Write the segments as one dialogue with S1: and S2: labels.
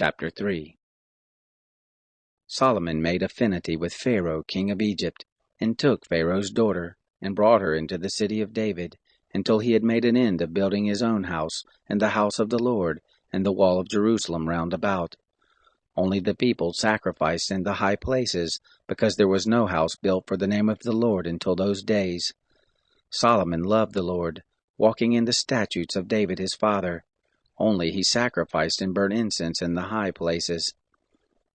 S1: Chapter 3. Solomon made affinity with Pharaoh king of Egypt, and took Pharaoh's daughter, and brought her into the city of David, until he had made an end of building his own house, and the house of the Lord, and the wall of Jerusalem round about. Only the people sacrificed in the high places, because there was no house built for the name of the Lord until those days. Solomon loved the Lord, walking in the statutes of David his father. Only he sacrificed and burnt incense in the high places.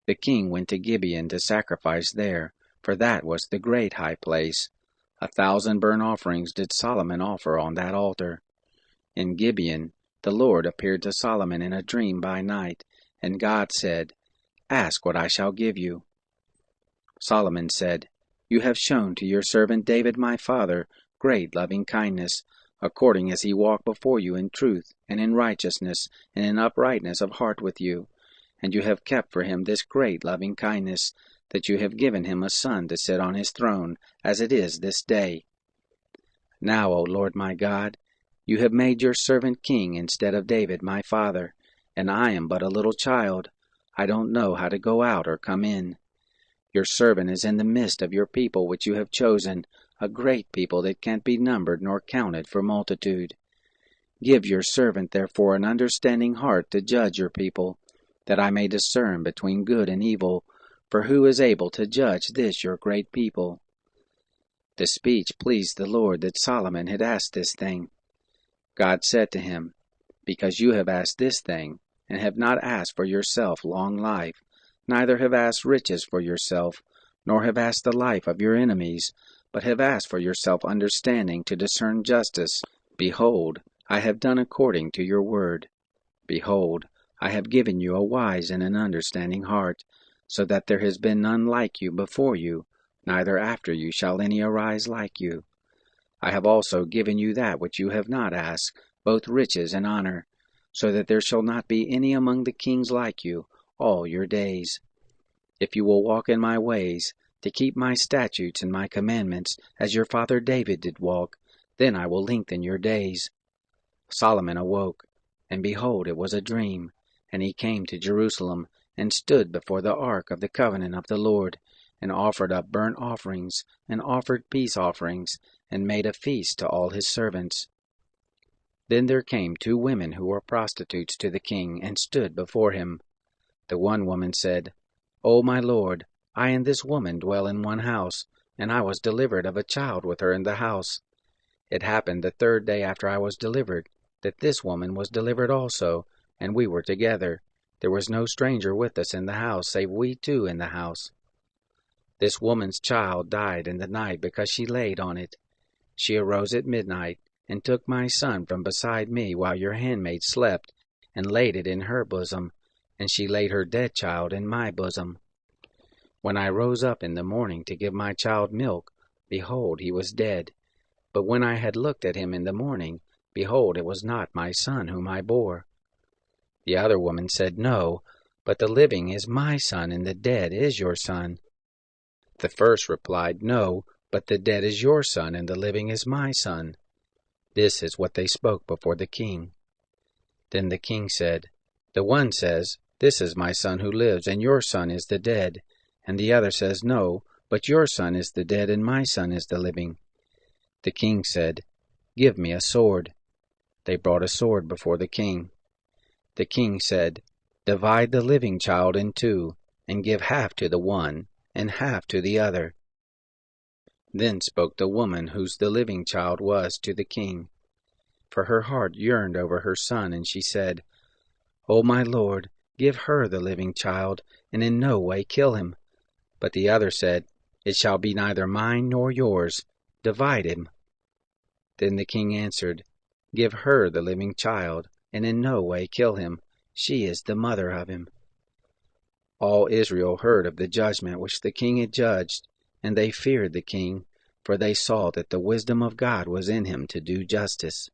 S1: The king went to Gibeon to sacrifice there, for that was the great high place. 1,000 burnt offerings did Solomon offer on that altar. In Gibeon the Lord appeared to Solomon in a dream by night, and God said, "Ask what I shall give you." Solomon said, "You have shown to your servant David my father great loving kindness, according as he walked before you in truth, and in righteousness, and in uprightness of heart with you. And you have kept for him this great loving kindness, that you have given him a son to sit on his throne, as it is this day. Now, O Lord my God, you have made your servant king instead of David my father, and I am but a little child. I don't know how to go out or come in. Your servant is in the midst of your people which you have chosen, a great people that can't be numbered nor counted for multitude. Give your servant therefore an understanding heart to judge your people, that I may discern between good and evil, for who is able to judge this your great people?" The speech pleased the Lord that Solomon had asked this thing. God said to him, "Because you have asked this thing, and have not asked for yourself long life, neither have asked riches for yourself, nor have asked the life of your enemies, but have asked for yourself understanding to discern justice, behold, I have done according to your word. Behold, I have given you a wise and an understanding heart, so that there has been none like you before you, neither after you shall any arise like you. I have also given you that which you have not asked, both riches and honor, so that there shall not be any among the kings like you all your days. If you will walk in my ways, to keep my statutes and my commandments, as your father David did walk, then I will lengthen your days." Solomon awoke, and behold, it was a dream. And he came to Jerusalem, and stood before the ark of the covenant of the Lord, and offered up burnt offerings, and offered peace offerings, and made a feast to all his servants. Then there came 2 women who were prostitutes to the king, and stood before him. The one woman said, "O my lord, I and this woman dwell in one house, and I was delivered of a child with her in the house. It happened the 3rd day after I was delivered, that this woman was delivered also, and we were together. There was no stranger with us in the house, save we 2 in the house. This woman's child died in the night because she laid on it. She arose at midnight, and took my son from beside me while your handmaid slept, and laid it in her bosom, and she laid her dead child in my bosom. When I rose up in the morning to give my child milk, behold, he was dead. But when I had looked at him in the morning, behold, it was not my son whom I bore." The other woman said, "No, but the living is my son, and the dead is your son." The first replied, "No, but the dead is your son, and the living is my son." This is what they spoke before the king. Then the king said, "The one says, 'This is my son who lives, and your son is the dead.' And the other says, 'No, but your son is the dead, and my son is the living.'" The king said, "Give me a sword." They brought a sword before the king. The king said, "Divide the living child in 2, and give half to the one, and half to the other." Then spoke the woman whose the living child was to the king, for her heart yearned over her son, and she said, "O my lord, give her the living child, and in no way kill him." But the other said, "It shall be neither mine nor yours. Divide him." Then the king answered, "Give her the living child, and in no way kill him. She is the mother of him." All Israel heard of the judgment which the king had judged, and they feared the king, for they saw that the wisdom of God was in him to do justice.